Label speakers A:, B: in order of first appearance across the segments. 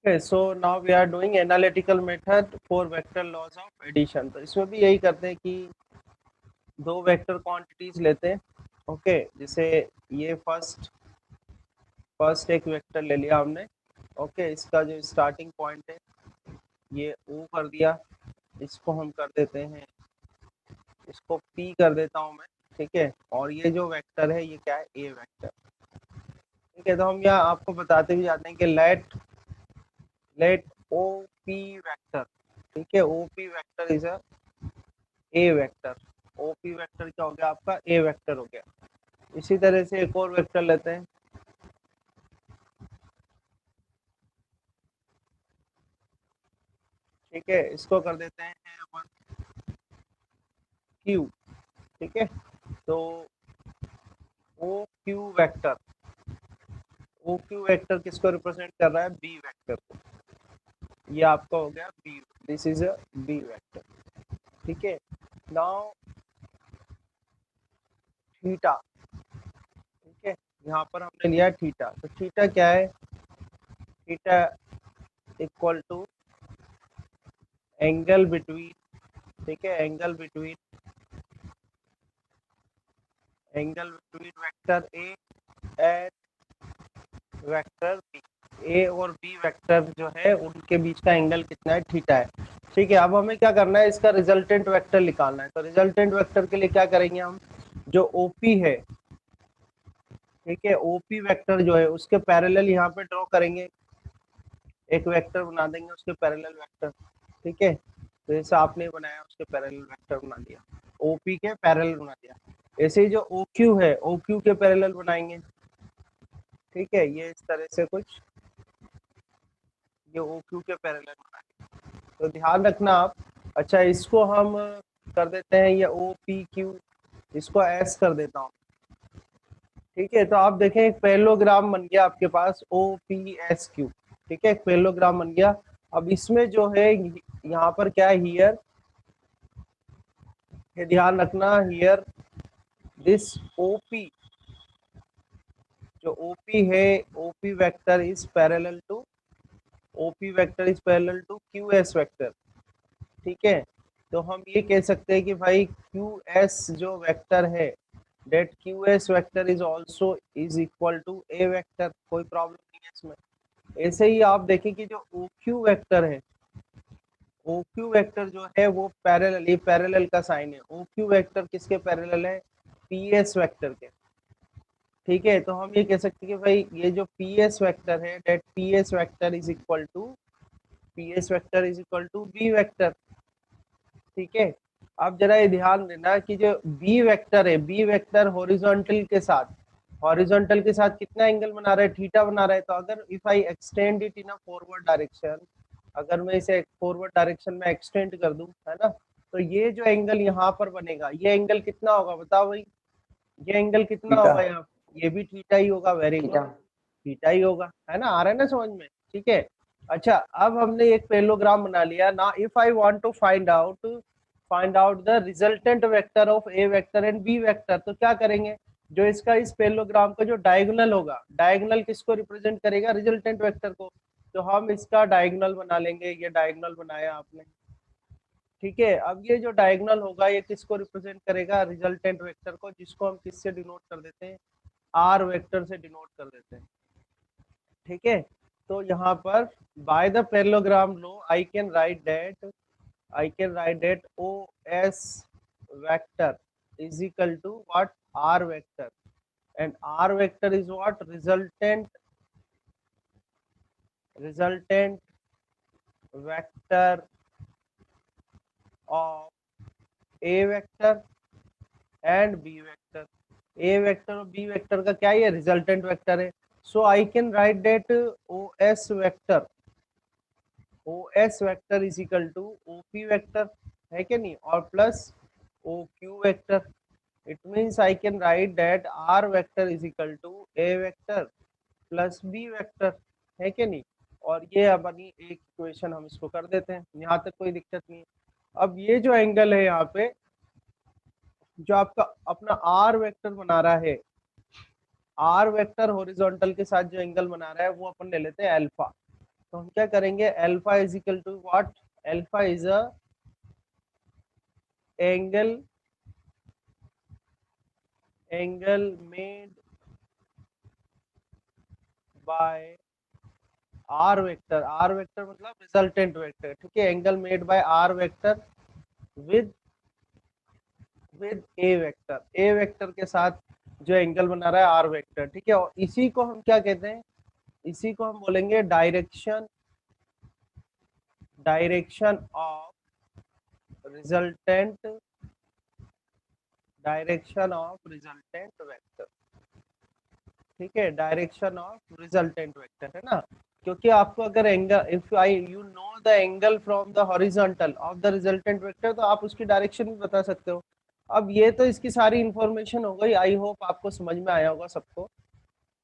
A: Okay, so now we are doing analytical method for vector laws of addition। तो इसमें भी यही करते हैं कि दो वेक्टर क्वांटिटीज लेते हैं। ओके, जैसे ये फर्स्ट एक वेक्टर ले लिया हमने। ओके, इसका जो स्टार्टिंग पॉइंट है ये O कर दिया, इसको हम कर देते हैं, इसको P कर देता हूँ मैं। ठीक है, और ये जो वेक्टर है ये क्या है, A वेक्टर। ठीक है, तो हम यहाँ आपको बताते भी जाते हैं कि लेट OP वेक्टर, ठीक है, OP vector is a A vector. OP vector क्या हो गया, आपका ए वेक्टर हो गया। इसी तरह से एक और वेक्टर लेते हैं। ठीक है, इसको कर देते हैं अपन क्यू। ठीक है, तो O Q vector, O Q vector किसको रिप्रेजेंट कर रहा है, बी वेक्टर को। ये आपका हो गया B, this is a B vector. ठीक है, नाउ थीटा। ठीक है, यहाँ पर हमने लिया थीटा, तो थीटा क्या है, theta equal to angle between, ठीक है, angle between vector A and vector B. A और बी वेक्टर जो है उनके बीच का एंगल कितना है, थीटा है। ठीक है, अब हमें क्या करना है, इसका रिजल्टेंट वेक्टर निकालना है। तो रिजल्टेंट वेक्टर के लिए क्या करेंगे हम, जो ओपी है, ठीक है, ओपी वेक्टर जो है उसके पैरेलल यहाँ पे ड्रॉ करेंगे, एक वेक्टर बना देंगे उसके पैरेलल वेक्टर। ठीक है, तो जैसे आपने बनाया उसके पैरेलल वेक्टर बना दिया, ओपी के पैरेलल बना दिया। ऐसे ही जो ओ क्यू है, ओ क्यू के पैरेलल बनाएंगे। ठीक है, ये इस तरह से कुछ ये ओ क्यू के पैरेलल बनाएंगे, तो ध्यान रखना आप। अच्छा, इसको हम कर देते हैं ये ओ पी क्यू, इसको एस कर देता हूँ। ठीक है, तो आप देखें एक पैरेललोग्राम बन गया आपके पास ओ पी एस क्यू। ठीक है, एक पैरेललोग्राम बन गया। अब इसमें जो है यहाँ पर क्या है, हियर, ये ध्यान रखना, हियर दिस ओपी, जो ओपी है, OP vector is parallel to, OP vector is parallel to Q S vector. ठीक है, तो हम ये कह सकते हैं कि भाई क्यू एस जो वेक्टर है, that Q S vector is also is equal to A vector, कोई प्रॉब्लम नहीं है इसमें। ऐसे ही आप देखें कि जो ओ क्यू वेक्टर है, ओ क्यू वेक्टर जो है वो पैरेलल, ये पैरेलल का साइन है, ओ क्यू वेक्टर किसके पैरेलल है, पी एस वेक्टर के। ठीक है, तो हम ये कह सकते हैं कि भाई ये जो पी एस वेक्टर है, that P S vector is equal to, P S vector is equal to B vector. ठीक है, अब जरा ये ध्यान देना कि जो बी वेक्टर है, बी वेक्टर हॉरिजॉन्टल के साथ, हॉरिजॉन्टल के साथ कितना एंगल बना रहा है, थीटा बना रहा है। तो अगर if I extend it in a forward direction, अगर मैं इसे फॉरवर्ड डायरेक्शन में एक्सटेंड कर दूं, है ना, तो ये जो एंगल यहाँ पर बनेगा, ये एंगल कितना होगा बताओ भाई, ये एंगल कितना
B: थीटा।
A: होगा यहाँ, ये भी थीटा ही होगा। Very good,
B: theta.
A: थीटा ही होगा, है ना, आ रहा है ना समझ में। ठीक है, अच्छा, अब हमने एक पैरेललोग्राम बना लिया ना। If I want to find out the resultant vector of A vector and B vector, तो क्या करेंगे, जो इसका इस पैरेललोग्राम का जो डायगोनल होगा, डायगोनल किसको रिप्रेजेंट करेगा, रिजल्टेंट वेक्टर को। तो हम इसका डायगोनल बना लेंगे, ये डायगोनल बनाया आपने। ठीक है, अब ये जो डायगोनल होगा ये किसको रिप्रेजेंट करेगा, रिजल्टेंट वेक्टर को, जिसको हम किससे डिनोट कर देते हैं, आर वेक्टर से डिनोट कर देते हैं। ठीक है, तो यहाँ पर by the parallelogram law I can write that O S vector is equal to what, R vector, and R vector is what, resultant vector of A vector and B vector. A vector और B vector का क्या है, resultant vector है। So I can write that O S vector, O S vector is equal to O P vector, है कि नहीं, और plus O Q vector. It means I can write that R vector is equal to A vector plus B vector, है कि नहीं। और ये अपनी एक इक्वेशन हम इसको कर देते हैं, यहाँ तक कोई दिक्कत नहीं है। अब ये जो एंगल है यहाँ पे, जो आपका अपना आर वेक्टर बना रहा है, आर वेक्टर हॉरिजॉन्टल के साथ जो एंगल बना रहा है वो अपन ले लेते हैं अल्फा। तो हम क्या करेंगे, alpha is equal to what, alpha is a angle made by R vector, R vector मतलब रिजल्टेंट वेक्टर, ठीक है, angle made by R vector with A vector के साथ जो एंगल बना रहा है आर वेक्टर, ठीक है। और इसी को हम क्या कहते हैं, इसी को हम बोलेंगे direction of resultant, direction of resultant vector, ठीक है, डायरेक्शन ऑफ रिजल्टेंट वेक्टर है ना। क्योंकि आपको अगर angle, if I you know the angle from the horizontal of the resultant vector, तो आप उसकी डायरेक्शन भी बता सकते हो। अब ये तो इसकी सारी इंफॉर्मेशन हो गई, आई होप आपको समझ में आया होगा सबको।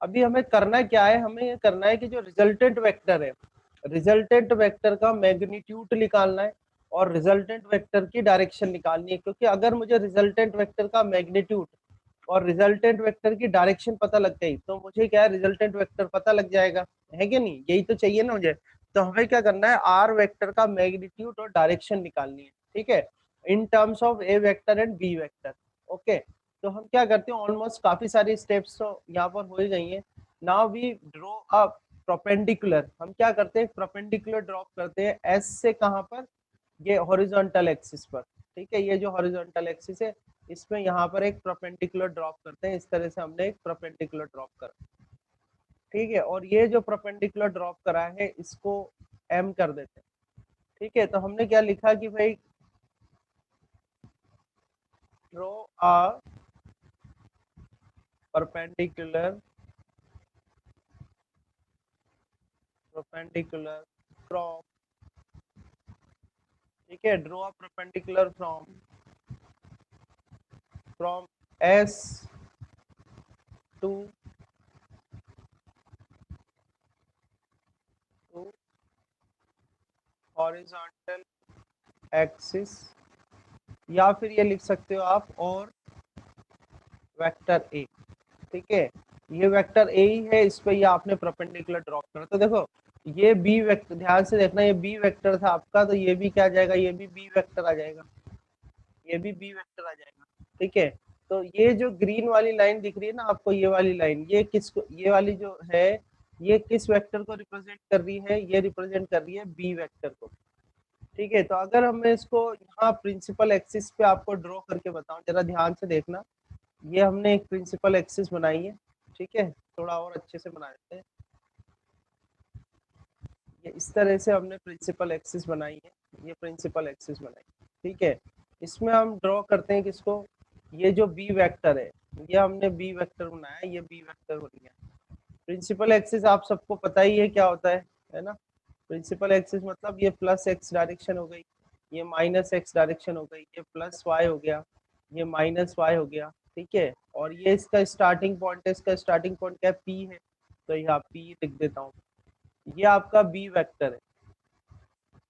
A: अभी हमें करना क्या है, हमें ये करना है कि जो रिजल्टेंट वेक्टर है, रिजल्टेंट वेक्टर का मैग्नीट्यूड निकालना है और रिजल्टेंट वेक्टर की डायरेक्शन निकालनी है। क्योंकि अगर मुझे रिजल्टेंट वेक्टर का मैग्नीट्यूड और रिजल्टेंट वेक्टर की डायरेक्शन पता लग गई, तो मुझे क्या है, रिजल्टेंट वेक्टर पता लग जाएगा, है कि नहीं, यही तो चाहिए ना मुझे। तो हमें क्या करना है, आर वेक्टर का मैग्नीट्यूड और डायरेक्शन निकालनी है, ठीक है, in terms of A vector and B vector. Okay, तो हम क्या करते हैं, ऑलमोस्ट काफी सारी स्टेप्स तो यहाँ पर हो ही गई हैं। Now we draw a perpendicular, हम क्या करते हैं, परपेंडिकुलर ड्रॉप करते हैं एस से, कहाँ पर, ये हॉरिजॉन्टल एक्सिस पर, ठीक है, ये जो हॉरिजॉन्टल एक्सिस है इसमें यहाँ पर एक परपेंडिकुलर ड्रॉप करते हैं। इस तरह से हमने एक परपेंडिकुलर ड्रॉप करा, ठीक है, और ये जो परपेंडिकुलर ड्रॉप करा है इसको एम कर देते हैं, ठीक है। तो हमने क्या लिखा कि भाई ड्रॉ अ परपेंडिकुलर फ्रॉम, ठीक है, draw a perpendicular from S to horizontal axis, या फिर ये लिख सकते हो आप और वेक्टर ए, ठीक है, ये वेक्टर ए ही है, इस पे ये आपने परपेंडिकुलर ड्रॉप करा। तो देखो ये बी वेक्टर, ध्यान से देखना, ये बी वेक्टर था आपका, तो ये भी क्या आ जाएगा, ये भी बी वेक्टर आ जाएगा, ये भी बी वेक्टर आ जाएगा, ठीक है। तो ये जो ग्रीन वाली लाइन दिख रही है ना आपको, ये वाली लाइन, ये किसको, ये वाली जो है ये किस वेक्टर को रिप्रेजेंट कर रही है, ये रिप्रेजेंट कर रही है बी वेक्टर को, ठीक है। तो अगर हम इसको यहाँ प्रिंसिपल एक्सिस पे आपको ड्रॉ करके बताऊं, जरा ध्यान से देखना, ये हमने एक प्रिंसिपल एक्सिस बनाई है, ठीक है, थोड़ा और अच्छे से बना देते हैं। ये इस तरह से हमने प्रिंसिपल एक्सिस बनाई है, ये प्रिंसिपल एक्सिस बनाई, ठीक है। इसमें हम ड्रॉ करते हैं किसको, ये जो बी वेक्टर है, ये हमने बी वेक्टर बनाया, ये बी वेक्टर बन गया। प्रिंसिपल एक्सिस आप सबको पता ही है क्या होता है ना। प्रिंसिपल एक्सिस मतलब ये प्लस एक्स डायरेक्शन हो गई, ये माइनस एक्स डायरेक्शन हो गई, ये प्लस वाई हो गया, ये माइनस वाई हो गया, ठीक है। और ये इसका स्टार्टिंग पॉइंट है, इसका स्टार्टिंग पॉइंट क्या है, पी है, तो यहाँ पी लिख देता हूँ। ये आपका बी वेक्टर है,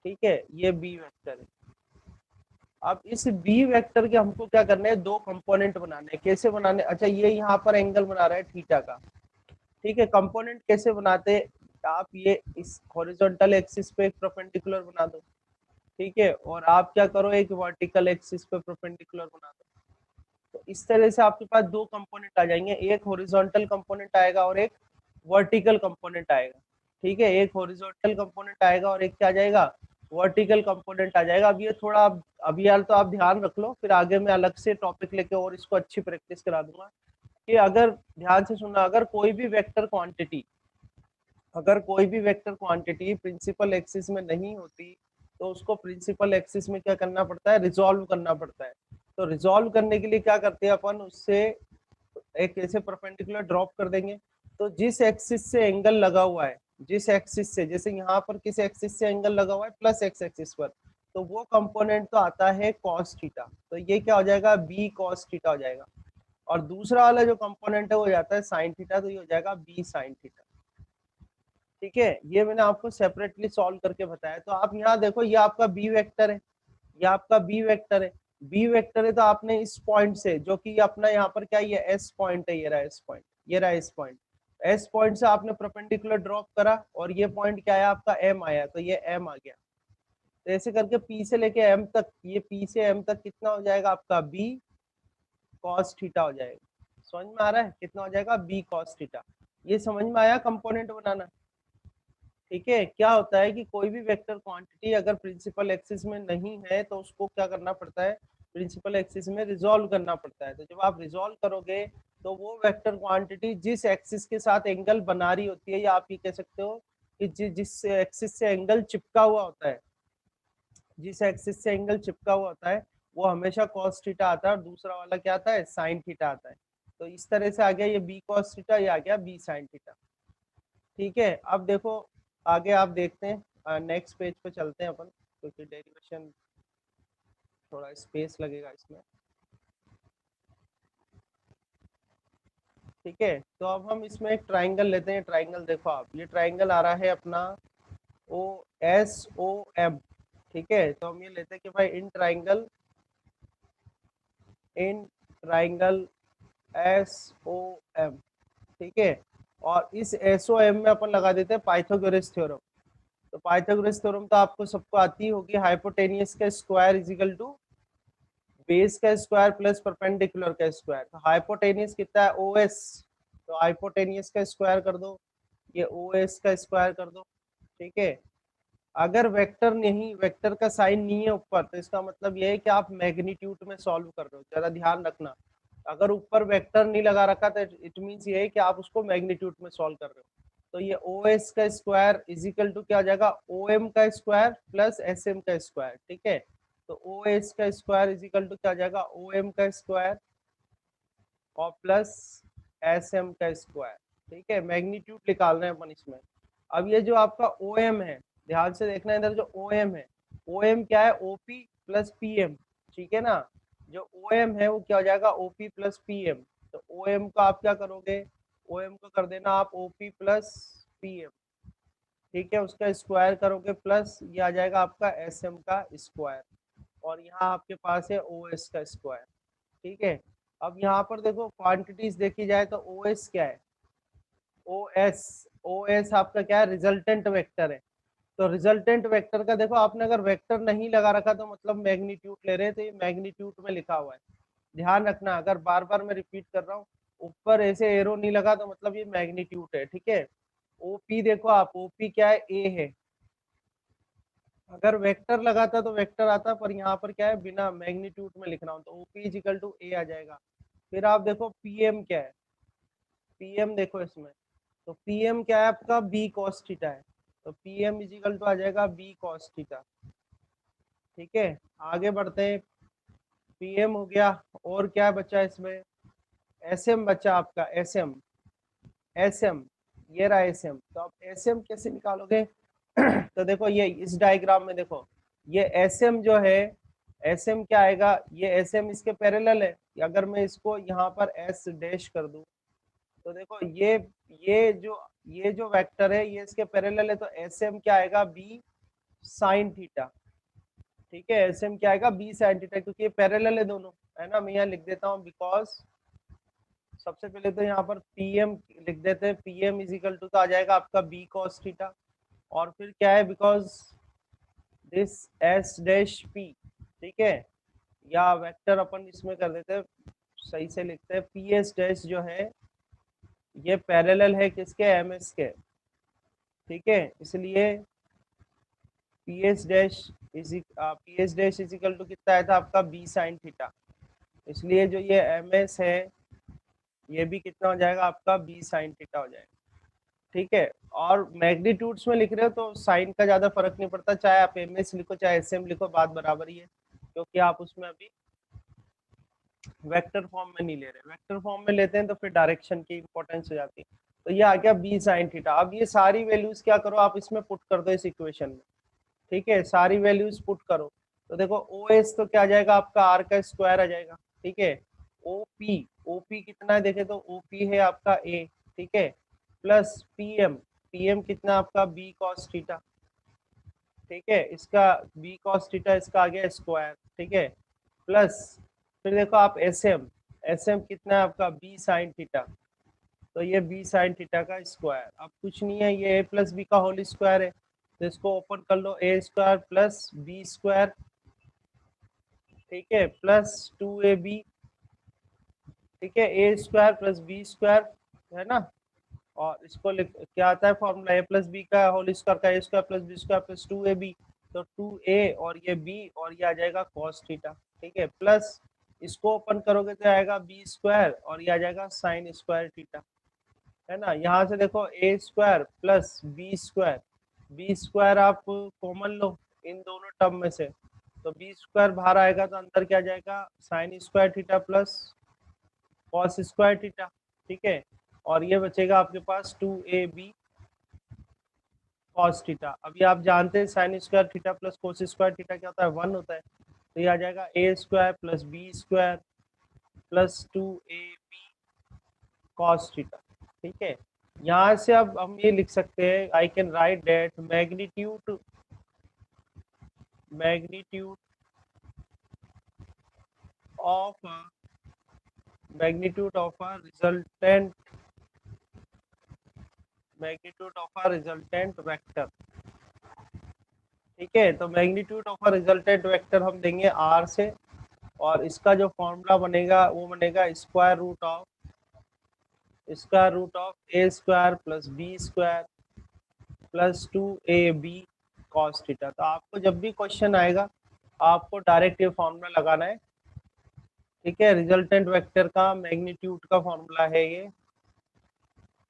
A: ठीक है, ये बी वेक्टर है। अब इस बी वेक्टर के हमको क्या करना है, दो कंपोनेंट बनाने हैं। कैसे बनाने, अच्छा ये यहाँ पर एंगल बना रहा है थीटा का, ठीक है। कंपोनेंट कैसे बनाते हैं, आप ये इस हॉरिजॉन्टल एक्सिस पे एक परपेंडिकुलर बना दो, ठीक है, और आप क्या करो, एक वर्टिकल एक्सिस पे परपेंडिकुलर बना दो। तो इस तरह से आपके पास दो कंपोनेंट आ जाएंगे, एक हॉरिजॉन्टल कंपोनेंट आएगा और एक वर्टिकल कंपोनेंट आएगा, ठीक है, एक हॉरिजॉन्टल कंपोनेंट आएगा और एक क्या आ जाएगा, वर्टिकल कंपोनेंट आ जाएगा। अब ये थोड़ा अभी यार तो आप ध्यान रख लो, फिर आगे मैं अलग से टॉपिक लेके और इसको अच्छी प्रैक्टिस करा दूंगा। कि अगर ध्यान से सुनना, अगर कोई भी वेक्टर क्वांटिटी, अगर कोई भी वेक्टर क्वांटिटी प्रिंसिपल एक्सिस में नहीं होती, तो उसको प्रिंसिपल एक्सिस में क्या करना पड़ता है, रिजॉल्व करना पड़ता है। तो रिजॉल्व करने के लिए क्या करते हैं अपन, उससे एक ऐसे परपेंडिकुलर ड्रॉप कर देंगे। तो जिस एक्सिस से एंगल लगा हुआ है, जिस एक्सिस से, जैसे यहाँ पर किस एक्सिस से एंगल लगा हुआ है, प्लस एक्स एक्सिस पर, तो वो कंपोनेंट तो आता है कॉस थीटा, तो ये क्या हो जाएगा, बी कॉस थीटा हो जाएगा। और दूसरा वाला जो कंपोनेंट है वो जाता है साइन थीटा, तो ये हो जाएगा बी साइन थीटा, ठीक है। ये मैंने आपको सेपरेटली सॉल्व करके बताया। तो आप यहाँ देखो, ये आपका बी वेक्टर है, ये आपका बी वेक्टर है, बी वेक्टर है, तो आपने इस पॉइंट से, जो कि अपना यहाँ पर क्या, ये एस पॉइंट है, ये रहा एस पॉइंट, ये रहा एस पॉइंट, एस पॉइंट से आपने परपेंडिकुलर ड्रॉप करा और ये पॉइंट क्या आया आपका एम आया, तो ये एम आ गया। तो ऐसे करके पी से लेके एम तक, ये पी से एम तक कितना हो जाएगा आपका बी कॉस थीटा हो जाएगा। समझ में आ रहा है कितना हो जाएगा बी कॉस थीटा। ये समझ में आया कंपोनेंट बनाना। ठीक है, क्या होता है कि कोई भी वेक्टर क्वांटिटी अगर प्रिंसिपल एक्सिस में नहीं है तो उसको क्या करना पड़ता है, प्रिंसिपल एक्सिस में रिजॉल्व करना पड़ता है। तो जब आप रिजॉल्व करोगे तो वो वेक्टर क्वांटिटी जिस एक्सिस के साथ एंगल बना रही होती है, या आप ये कह सकते हो कि जिस एक्सिस से एंगल चिपका हुआ होता है, जिस एक्सिस से एंगल चिपका हुआ होता है वो हमेशा cos थीटा आता है और दूसरा वाला क्या आता है sin थीटा आता है। तो इस तरह से आ गया ये b cos थीटा, ये आ गया b sin थीटा। ठीक है, अब देखो आगे आप देखते हैं, नेक्स्ट पेज पे चलते हैं अपन, क्योंकि डेरिवेशन थोड़ा स्पेस लगेगा इसमें। ठीक है, तो अब हम इसमें एक ट्राइंगल लेते हैं। ट्राइंगल देखो आप, ये ट्राइंगल आ रहा है अपना ओ एस ओ एम। ठीक है, तो हम ये लेते हैं कि भाई in triangle S O M. ठीक है, और इस एस ओ एम में अपन लगा देते हैं पाइथागोरस थ्योरम। तो पाइथागोरस थ्योरम तो आपको सबको आती होगी, हाइपोटेनियस का square is equal to base का स्क्वायर प्लस परपेंडिकुलर का स्क्वायर। तो हाइपोटेनियस कितना है ओ एस, तो हाइपोटेनियस का स्क्वायर कर दो, ये ओ एस का स्क्वायर कर दो। ठीक है, अगर वेक्टर नहीं, वेक्टर का साइन नहीं है ऊपर, तो इसका मतलब ये है कि आप मैग्नीट्यूड में सॉल्व कर रहे हो। जरा ध्यान रखना, अगर ऊपर वेक्टर नहीं लगा रखा तो इट मीन्स ये है कि आप उसको मैग्नीट्यूड में सॉल्व कर रहे हो। तो ये ओ एस का स्क्वायर इज इक्वल टू क्या हो जाएगा, ओ एम का स्क्वायर प्लस एस एम का स्क्वायर। ठीक है, तो ओ एस का स्क्वायर इज इक्वल टू क्या हो जाएगा, ओ एम का स्क्वायर और प्लस एस एम का स्क्वायर। ठीक है, मैग्नीट्यूड निकाल रहे हैं अपन इसमें। अब ये जो आपका ओ एम है, ध्यान से देखना इधर, जो ओ एम है, ओ एम क्या है ओपी प्लस पी एम। ठीक है ना, जो ओ एम है वो क्या हो जाएगा ओपी प्लस पी एम। तो ओ एम का आप क्या करोगे, ओ एम को कर देना आप ओपी प्लस पी एम। ठीक है, उसका स्क्वायर करोगे प्लस ये आ जाएगा आपका एस एम का स्क्वायर, और यहाँ आपके पास है ओ एस का स्क्वायर। ठीक है, अब यहाँ पर देखो क्वांटिटीज देखी जाए तो ओ एस क्या है, ओ एस, ओ एस आपका क्या है रिजल्टेंट वेक्टर है। तो रिजल्टेंट वेक्टर का देखो, आपने अगर वेक्टर नहीं लगा रखा तो मतलब मैग्नीट्यूड ले रहे हैं, तो ये मैग्नीट्यूड में लिखा हुआ है। ध्यान रखना, अगर बार बार मैं रिपीट कर रहा हूँ, ऊपर ऐसे एरो नहीं लगा तो मतलब ये मैग्नीट्यूड है। ठीक है, ओपी देखो आप, ओपी क्या है ए है। अगर वेक्टर लगाता तो वेक्टर आता, पर यहाँ पर क्या है बिना मैग्नीट्यूड में लिख रहा हूँ, तो ओपी इज इक्वल टू ए आ जाएगा। फिर आप देखो पीएम क्या है, पीएम देखो इसमें, तो पीएम क्या है आपका बी कॉस थीटा है। तो पीएम इज इक्वल टू आ जाएगा बी कॉस थीटा। ठीक है, आगे बढ़ते हैं, पीएम हो गया, और क्या बचा इसमें, एसएम बचा आपका, एसएम, एसएम, ये रहा एसएम। तो आप एसएम कैसे निकालोगे तो देखो ये इस डायग्राम में देखो, ये एसएम जो है, एसएम क्या आएगा, ये एसएम इसके पैरेलल है। अगर मैं इसको यहाँ पर एस डैश कर दूं, तो देखो ये जो वेक्टर है ये इसके पैरेलल है, तो एस एम क्या आएगा बी साइन थीटा। ठीक है, एस एम क्या आएगा बी साइन थीटा, क्योंकि ये पैरेलल है दोनों, है ना। मैं यहाँ लिख देता हूँ बिकॉज, सबसे पहले तो यहाँ पर पीएम लिख देते हैं, पीएम इज इक्वल टू तो आ जाएगा आपका बी कॉस थीटा, और फिर क्या है because this S dash P. ठीक है, या वेक्टर अपन इसमें कर देते हैं, सही से लिखते हैं, पी एस डैश जो है ये पैरेलल है किसके, एम एस के। ठीक है, इसलिए P S dash is equal to कितना आया था आपका बी साइन थीटा। इसलिए जो ये एम एस है ये भी कितना हो जाएगा आपका बी साइन थीटा हो जाएगा। ठीक है, और मैग्नीट्यूड्स में लिख रहे हो तो साइन का ज्यादा फर्क नहीं पड़ता, चाहे आप एम एस लिखो चाहे एस एम लिखो, बात बराबर ही है, क्योंकि आप उसमें अभी वेक्टर फॉर्म में नहीं ले रहे। वेक्टर फॉर्म में लेते हैं तो फिर डायरेक्शन की इंपॉर्टेंस हो जाती है। तो ये आ गया बी साइन थीटा। अब ये सारी वैल्यूज क्या करो आप इसमें पुट कर दो इस इक्वेशन में। ठीक है, सारी वैल्यूज पुट करो, तो देखो ओ एस तो क्या आ जाएगा आपका आर का स्क्वायर आ जाएगा। ठीक है, ओपी, ओपी कितना है देखे तो ओपी है आपका ए। ठीक है, प्लस पीएम, पीएम कितना आपका बी कॉस थीटा। ठीक है, इसका बी कॉस थीटा इसका आ गया स्क्वायर। ठीक है, प्लस फिर देखो आप एस एम, एस एम कितना है आपका बी साइन थीटा। तो ये बी साइन थीटा का स्क्वायर। अब कुछ नहीं है, ये ए प्लस बी का होल स्क्वायर है, तो इसको ओपन कर लो, A square plus B square, ठीक है, प्लस 2ab, ठीक है, A square plus B square, है ना। और इसको क्या आता है फॉर्मूला, ए प्लस बी का होल स्क्वायर का A square plus B square plus 2ab, तो 2a और ये b और ये आ जाएगा कॉस थीटा, ठीक है, प्लस इसको ओपन करोगे तो आएगा बी स्क्वायर और ये आ जाएगा साइन स्क्वायर थीटा, है ना। यहाँ से देखो ए स्क्वायर प्लस बी स्क्वायर आप कॉमन लो इन दोनों टर्म में से, तो बी स्क्वायर बाहर आएगा तो अंदर क्या जाएगा sine square theta plus cos square theta, ठीक है, और ये बचेगा आपके पास 2ab कॉस थीटा। अभी आप जानते हैं sine square theta plus cos square theta क्या होता है, 1 होता है, तो ये आ जाएगा A square plus B square plus 2ab cos theta, ठीक है। यहाँ से अब हम ये लिख सकते हैं, I can write that magnitude of magnitude of a resultant vector, ठीक है। तो magnitude of a resultant vector हम देंगे आर से, और इसका जो फॉर्मूला बनेगा वो बनेगा square root of A square plus B square plus 2ab cos theta. तो आपको जब भी क्वेश्चन आएगा आपको डायरेक्ट ये फॉर्मूला लगाना है, ठीक है। रिजल्टेंट वेक्टर का मैग्नीट्यूड का फॉर्मूला है ये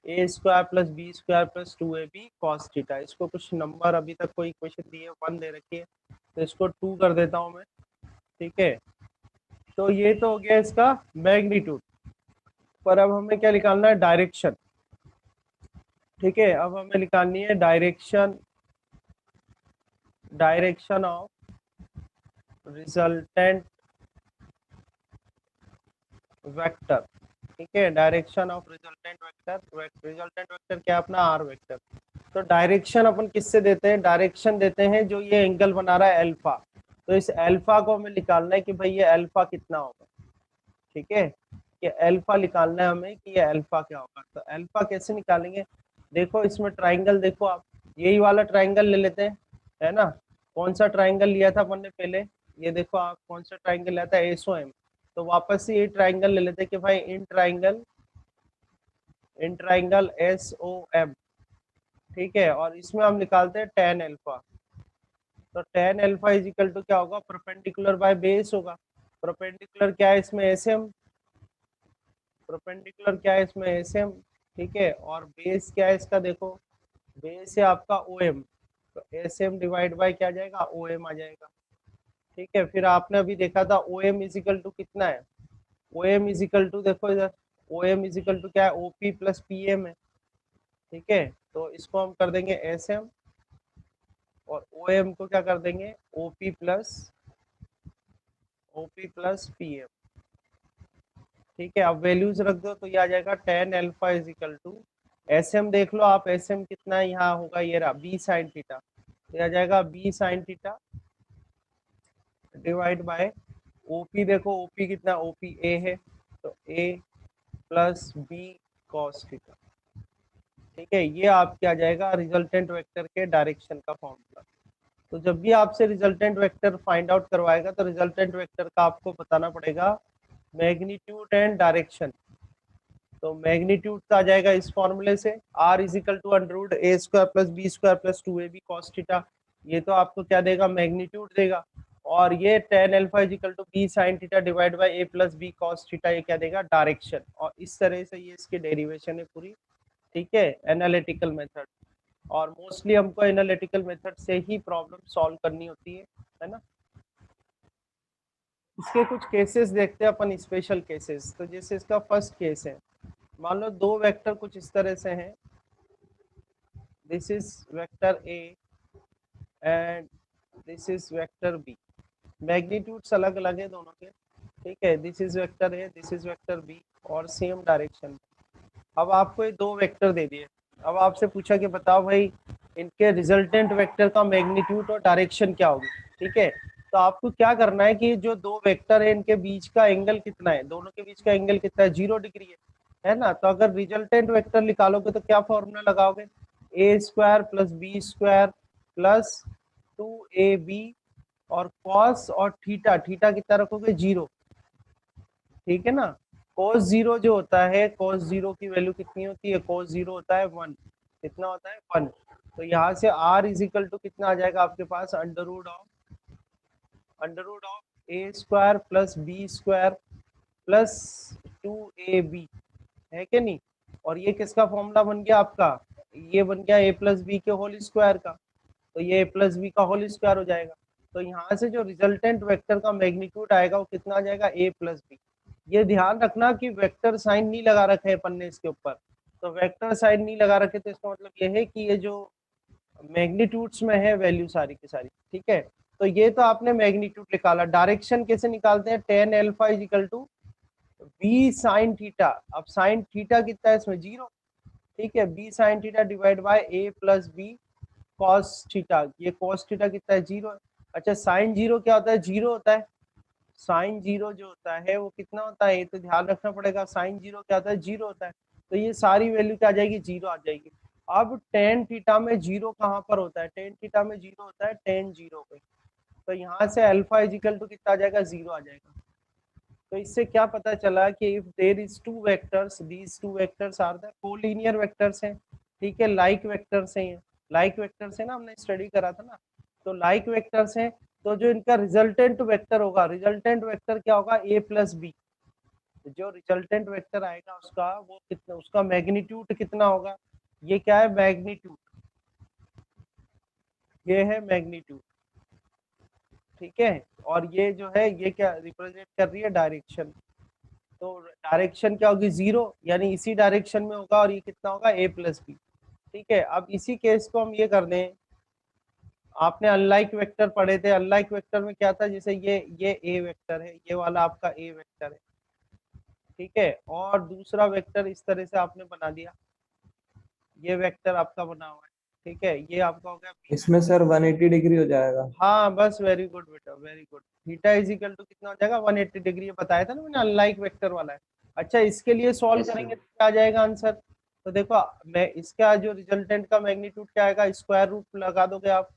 A: A square plus B square plus 2ab cos theta. इसको कुछ नंबर अभी तक कोई क्वेश्चन दिए 1 दे रखी है, तो इसको 2 कर देता हूँ मैं, ठीक है। तो ये तो हो गया इसका मैग्नीट्यूड, पर अब हमें क्या निकालना है, डायरेक्शन, ठीक है। अब हमें निकालनी है डायरेक्शन ऑफ रिजल्टेंट वेक्टर, ठीक है, डायरेक्शन ऑफ रिजल्टेंट वेक्टर क्या है अपना आर वेक्टर। तो डायरेक्शन अपन किससे देते हैं, डायरेक्शन देते हैं जो ये एंगल बना रहा है अल्फा, तो इस अल्फा को हमें निकालना है कि भाई ये अल्फा कितना होगा, ठीक है, ये अल्फा निकालना है हमें कि ये अल्फा क्या होगा। तो अल्फा कैसे निकालेंगे, देखो इसमें ट्राइंगल देखो आप, यही वाला ट्राइंगल ले लेते हैं, है ना। कौन सा ट्राइंगल लिया था अपन ने पहले, ये देखो आप कौन सा ट्राइंगल लिया था, एसओएम। तो वापस से ये ट्राइंगल ले लेते हैं कि भाई इन ट्राइंगल एसओएम, ठीक है, और इसमें हम निकालते हैं टेन अल्फा। तो tan alpha is equal to क्या होगा, परपेंडिकुलर बाय बेस होगा। परपेंडिकुलर क्या है इसमें, एसएम, परपेंडिकुलर क्या है इसमें एसएम, ठीक है, और बेस क्या है इसका, देखो बेस है आपका ओएम, तो एसएम डिवाइड बाय क्या आ जाएगा, ओएम आ जाएगा, ठीक है। फिर आपने अभी देखा था ओएम इजिकल टू कितना है, ओएम इजिकल टू देखो इधर, ओएम इजिकल टू क्या है, ओपी प्लस पीएम है, ठीक है। तो इसको हम कर देंगे एसएम और ओएम को क्या कर देंगे, ओपी प्लस पीएम, ठीक है। अब वैल्यूज रख दो तो ये आ जाएगा tan alpha is equal to, S M देख लो आप, एसएम कितना है यहाँ होगा, ये रहा बी साइन थीटा, ये आ जाएगा B sine theta divide by OP, देखो ओपी कितना, ओपी ए है, तो A plus B cos theta, ठीक है। ये आपके आ जाएगा रिजल्टेंट वेक्टर के डायरेक्शन का फॉर्मूला। तो जब भी आपसे रिजल्टेंट वेक्टर फाइंड आउट करवाएगा तो रिजल्टेंट वेक्टर का आपको बताना पड़ेगा मैग्नीट्यूड एंड डायरेक्शन। तो मैग्नीट्यूड आ जाएगा इस फॉर्मूले से, R is equal to under root A square plus B square plus 2ab cos theta, ये तो आपको क्या देगा, मैग्नीट्यूड देगा। और ये tan alpha is equal to B sine theta divide by A plus B cos theta, ये क्या देगा, डायरेक्शन। और इस तरह से ये इसकी डेरिवेशन है पूरी, ठीक है, एनालिटिकल मेथड। और मोस्टली हमको एनालिटिकल मेथड से ही प्रॉब्लम सॉल्व करनी होती है ना। इसके कुछ केसेस देखते हैं अपन, स्पेशल केसेस। तो जैसे इसका फर्स्ट केस है, मान लो दो वेक्टर कुछ इस तरह से हैं, this is vector A and this is vector B, magnitudes अलग अलग है दोनों के, ठीक है, this is vector A, this is vector B, और सेम डायरेक्शन। अब आपको ये दो वेक्टर दे दिए, अब आपसे पूछा कि बताओ भाई इनके रिजल्टेंट वेक्टर का मैग्नीट्यूड और डायरेक्शन क्या होगी, ठीक है। तो आपको क्या करना है कि जो दो वेक्टर है इनके बीच का एंगल कितना है, दोनों के बीच का एंगल कितना है, 0 डिग्री है। है ना। तो अगर रिजल्टेंट वेक्टर निकालोगे तो क्या फॉर्मूला लगाओगे, A square plus B square plus 2ab और कॉस और थीटा, थीटा कितना रखोगे 0, ठीक है ना। cos 0 जो होता है, cos 0 की वैल्यू कितनी होती है, cos 0 होता है 1, कितना होता है 1। तो यहाँ से r इज इक्वल टू कितना आ जाएगा आपके पास, under root of A square plus B square plus 2ab, है कि नहीं। और ये किसका फॉर्मूला बन गया आपका, ये बन गया a प्लस बी के होल स्क्वायर का, तो ये a प्लस बी का होल स्क्वायर हो जाएगा। तो यहाँ से जो रिजल्टेंट वेक्टर का मैग्नीट्यूड आएगा वो कितना आ जाएगा, a प्लस बी। ये ध्यान रखना कि वेक्टर साइन नहीं लगा रखे है पन्ने इसके ऊपर, तो वेक्टर साइन नहीं लगा रखे तो इसका मतलब ये है कि ये जो मैग्नीट्यूड्स में है वैल्यू सारी की सारी, ठीक है। तो ये तो आपने मैग्नीट्यूड निकाला। डायरेक्शन कैसे निकालते हैं, tan alpha is equal to B sine theta. अब साइन थीटा कितना है इसमें 0, ठीक है, B sine theta divide by A plus B cos theta, ये कॉस थीटा कितना है 0 है। अच्छा साइन 0 क्या होता है, 0 होता है। साइन 0 जो होता है वो कितना होता है, ये तो ध्यान रखना पड़ेगा, साइन 0 क्या होता है 0 होता है। तो ये सारी वैल्यू क्या आ जाएगी, 0 आ जाएगी। अब टेन थीटा में 0 कहाँ पर होता है, टेन थीटा में 0 होता है टेन 0 पे। तो यहाँ से अल्फा इजिकल टू कितना आ जाएगा, 0 आ जाएगा। तो इससे क्या पता चला कि if there is two vectors, these two vectors are the collinear vectors हैं, ठीक है, लाइक वेक्टर्स हैं, लाइक वेक्टर्स है ना, हमने स्टडी करा था ना। तो लाइक वेक्टर्स हैं, तो जो इनका रिजल्टेंट वेक्टर होगा, रिजल्टेंट वेक्टर क्या होगा, ए प्लस बी। जो रिजल्टेंट वेक्टर आएगा उसका वो कितना, उसका मैग्नीट्यूड कितना होगा, ये क्या है मैग्नीट्यूड, ये है मैग्नीट्यूड, ठीक है। और ये जो है ये क्या रिप्रेजेंट कर रही है, डायरेक्शन। तो डायरेक्शन क्या होगी 0, यानी इसी डायरेक्शन में होगा, और ये कितना होगा a प्लस बी, ठीक है। अब इसी केस को हम ये कर दें, आपने अनलाइक वेक्टर पढ़े थे, अनलाइक वेक्टर में क्या था, जैसे ये a वेक्टर है, ये वाला आपका a वेक्टर है, ठीक है। और दूसरा वेक्टर इस तरह से आपने बना दिया, ये वेक्टर आपका बना हुआ है, ठीक है, ये आपका हो गया b
B: इसमें सर 180 डिग्री हो जाएगा।
A: हाँ बस वेरी गुड बेटा, very good. Theta is equal to कितना हो जाएगा 180 डिग्री, ये बताया था ना मैंने, अनलाइक वेक्टर वाला है। अच्छा इसके लिए सॉल्व
B: यस
A: करेंगे
B: सर।
A: तो क्या आ जाएगा आंसर, तो देखो मैं इसका जो रिजल्टेंट का मैग्नीट्यूड क्या आएगा, स्क्वायर रूट लगा दोगे आप,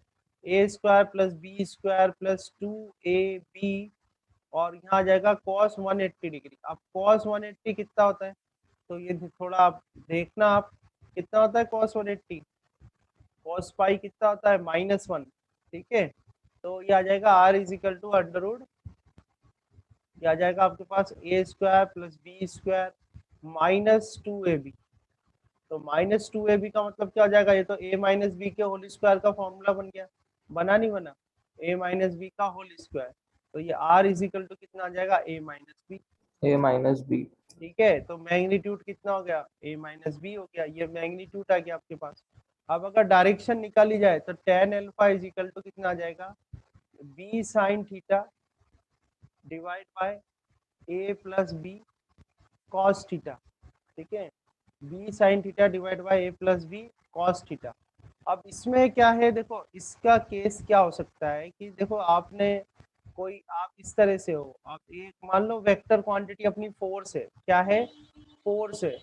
A: A square plus B square plus 2ab, और यहाँ आ जाएगा cos 180 डिग्री। अब cos 180 कितना होता है, तो ये थोड़ा आप देखना, आप कितना होता है cos 180, cos पाई कितना होता है -1, ठीक है। तो ये आ जाएगा r is equal to under root, ये आ जाएगा आपके पास A square plus B square -2ab। तो -2ab का मतलब क्या हो जाएगा, ये तो a माइनस बी के होल स्क्वायर का फॉर्मूला बन गया, बना नहीं बना, a माइनस बी का होल स्क्वायर। तो ये r इज इक्वल टू कितना आ जाएगा, a minus B,
B: A minus B.
A: ठीक है। तो मैग्नीट्यूड कितना हो गया, a माइनस बी हो गया, ये मैग्नीट्यूड आ गया आपके पास। अब अगर डायरेक्शन निकाली जाए तो tan alpha is equal to कितना आ जाएगा, b sine theta divide by A plus B cos theta, ठीक है, b sine theta divide by A plus B cos theta. अब इसमें क्या है, देखो इसका केस क्या हो सकता है कि देखो आपने कोई, आप इस तरह से हो, आप एक मान लो वेक्टर क्वांटिटी अपनी फोर्स है, क्या है फोर्स है।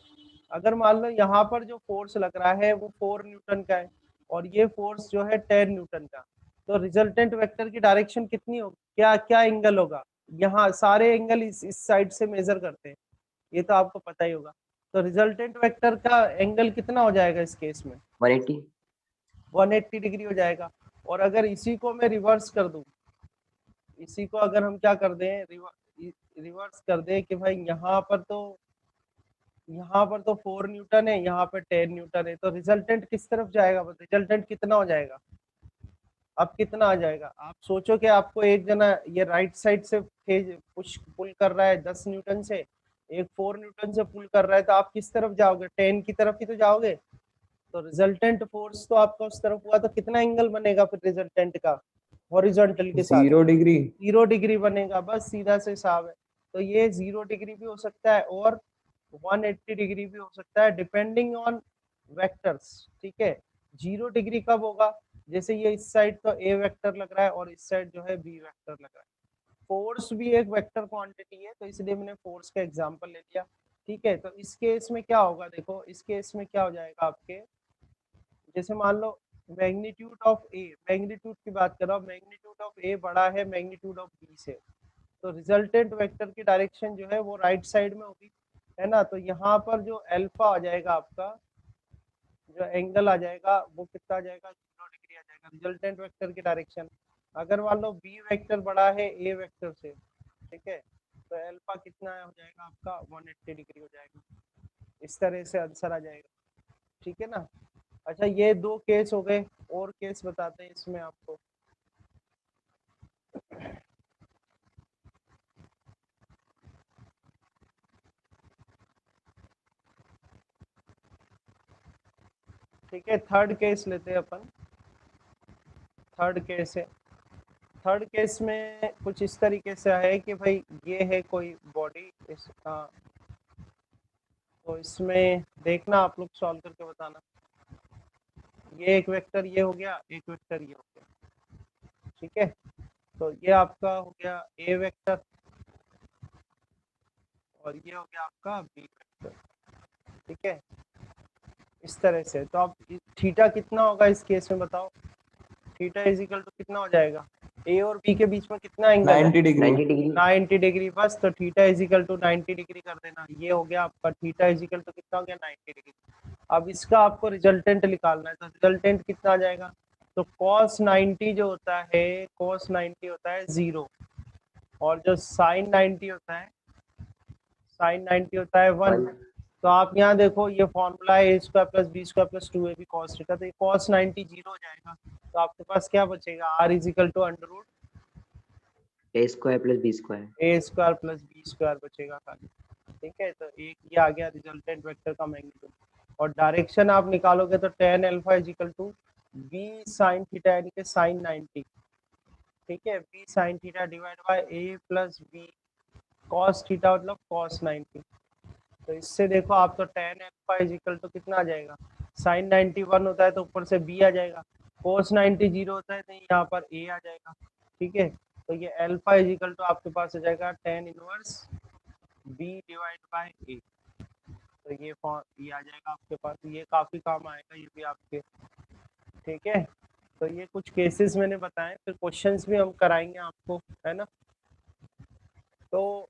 A: अगर मान लो यहाँ पर जो फोर्स लग रहा है वो 4 न्यूटन का है, और ये फोर्स जो है 10 न्यूटन का, तो रिजल्टेंट वेक्टर की डायरेक्शन कितनी होगी, क्या क्या एंगल होगा, यहाँ सारे एंगल इस साइड से मेजर करते हैं, ये तो आपको पता ही होगा। तो रिजल्टेंट वेक्टर का एंगल कितना हो जाएगा इस केस में,
B: 180।
A: 180 डिग्री हो जाएगा। और अगर इसी को मैं रिवर्स कर दूं, इसी को अगर हम क्या कर दें, रिवर्स कर दें कि भाई यहाँ पर तो 4 न्यूटन है, यहाँ पर 10 न्यूटन है, तो रिजल्टेंट किस तरफ जाएगा, रिजल्टेंट कितना हो जाएगा, अब कितना आ जाएगा। आप सोचो कि आपको एक जना ये राइट साइड से पुश पुल कर रहा है 10 न्यूटन से, एक 4 न्यूटन से पुल कर रहा है, तो आप किस तरफ जाओगे, 10 की तरफ ही तो जाओगे। तो रिजल्टेंट फोर्स तो आपका उस तरफ हुआ, तो कितना एंगल बनेगा फिर रिजल्टेंट का हॉरिजॉन्टल के साथ,
B: 0 डिग्री।
A: 0 डिग्री बनेगा, बस सीधा से हिसाब है। तो ये 0 डिग्री भी हो सकता है और 180 डिग्री भी हो सकता है, डिपेंडिंग ऑन वेक्टर्स, ठीक है। 0 डिग्री कब होगा, जैसे ये इस साइड तो ए वेक्टर लग रहा है और इस साइड जो है बी वेक्टर लग रहा है। फोर्स भी एक वेक्टर क्वांटिटी है, तो इसलिए मैंने फोर्स का एग्जांपल ले लिया। ठीक है, तो इस केस में क्या होगा, देखो इस केस में क्या हो जाएगा आपके, जैसे मान लो मैग्नीट्यूड ऑफ ए, मैग्नीट्यूड की बात कर रहा हूँ, मैग्नीट्यूड ऑफ ए बड़ा है मैग्नीट्यूड ऑफ बी से, तो रिजल्टेंट वेक्टर की डायरेक्शन जो है वो राइट साइड में होगी, है ना। तो यहाँ पर जो अल्फा आ जाएगा आपका, जो एंगल आ जाएगा वो कितना आ जाएगा, 0 डिग्री आ जाएगा, रिजल्टेंट वेक्टर की डायरेक्शन। अगर मान लो बी वेक्टर बड़ा है ए वेक्टर से, ठीक है, तो अल्फा कितना हो जाएगा आपका, 180 डिग्री हो जाएगा। इस तरह से आंसर आ जाएगा, ठीक है ना। अच्छा, ये दो केस हो गए, और केस बताते हैं इसमें आपको। ठीक है, थर्ड केस लेते हैं अपन। थर्ड केस है, थर्ड केस में कुछ इस तरीके से है कि भाई ये है कोई बॉडी इसका, तो इसमें देखना आप लोग सॉल्व करके बताना। ये एक वेक्टर ये हो गया, एक वेक्टर ये हो गया, ठीक है। तो ये आपका हो गया ए वेक्टर, और ये हो गया आपका बी वेक्टर, ठीक है, इस तरह से। तो आप थीटा कितना होगा इस केस में बताओ, थीटा इज इक्वल टू कितना हो जाएगा, ए और बी के बीच में कितना एंगल है,
B: 90 डिग्री।
A: 90 डिग्री, बस। तो theta is equal to 90 degree कर देना, ये हो गया आपका थीटा इज इक्वल टू कितना हो गया, 90 डिग्री। अब इसका आपको रिजल्टेंट निकालना है, तो रिजल्टेंट कितना आ जाएगा, तो cos 90 जो होता है, cos 90 होता है 0, और जो sin 90 होता है, sin 90 होता है 1। तो आप यहाँ देखो ये फॉर्मूला है, A square plus B square plus 2ab cos theta, तो ये cos 90 0 हो जाएगा। तो आपके पास क्या बचेगा, r is equal to under root
C: A square plus B square.
A: A square plus B square बचेगा खाली, ठीक है। तो एक ये आ गया रिजल्टेंट वेक्टर का मैग्नीट्यूड, और डायरेक्शन आप निकालोगे तो tan alpha is equal to b sin theta, यानी कि sin 90, ठीक है, b sin theta divide by a plus b cos theta मतलब cos 90। तो इससे देखो आप, तो tan alpha is equal to कितना आ जाएगा, sin 90 1 होता है तो ऊपर से b आ जाएगा, cos 90 0 होता है तो यहाँ पर a आ जाएगा, ठीक है। तो ये अल्फा इज इक्वल टू आपके पास आ जाएगा tan inverse b divide by a। तो ये आ जाएगा आपके पास, ये काफी काम आएगा ये भी आपके, ठीक है। तो ये कुछ केसेस मैंने बताए, फिर क्वेश्चंस भी हम कराएंगे आपको, है ना। तो